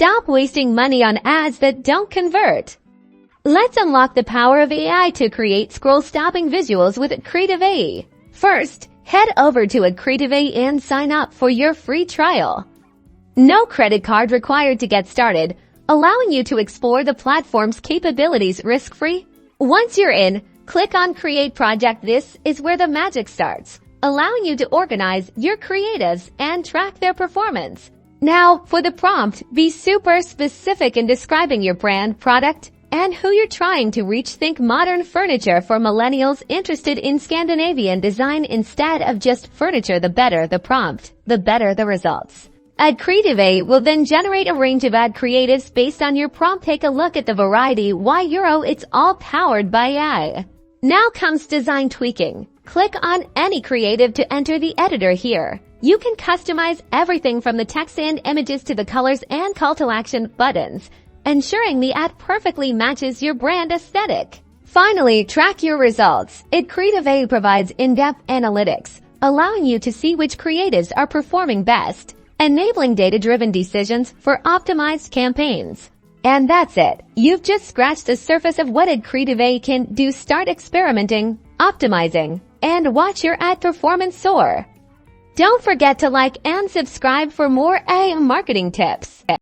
Stop wasting money on ads that don't convert. Let's unlock the power of AI to create scroll-stopping visuals with AdCreative.ai. First, head over to AdCreative.ai and sign up for your free trial. No credit card required to get started, allowing you to explore the platform's capabilities risk-free. Once you're in, click on Create Project. This is where the magic starts, allowing you to organize your creatives and track their performance. Now, for the prompt, be super specific in describing your brand, product, and who you're trying to reach. Think modern furniture for millennials interested in Scandinavian design instead of just furniture. The better the prompt, the better the results. AdCreative.ai will then generate a range of ad creatives based on your prompt. Take a look at the variety. Why Euro? It's all powered by AI. Now comes design tweaking. Click on any creative to enter the editor here. You can customize everything from the text and images to the colors and call to action buttons, ensuring the ad perfectly matches your brand aesthetic. Finally, track your results. AdCreative.ai provides in-depth analytics, allowing you to see which creatives are performing best, enabling data-driven decisions for optimized campaigns. And that's it. You've just scratched the surface of what AdCreative.ai can do. Start experimenting, optimizing, and watch your ad performance soar. Don't forget to like and subscribe for more AI marketing tips.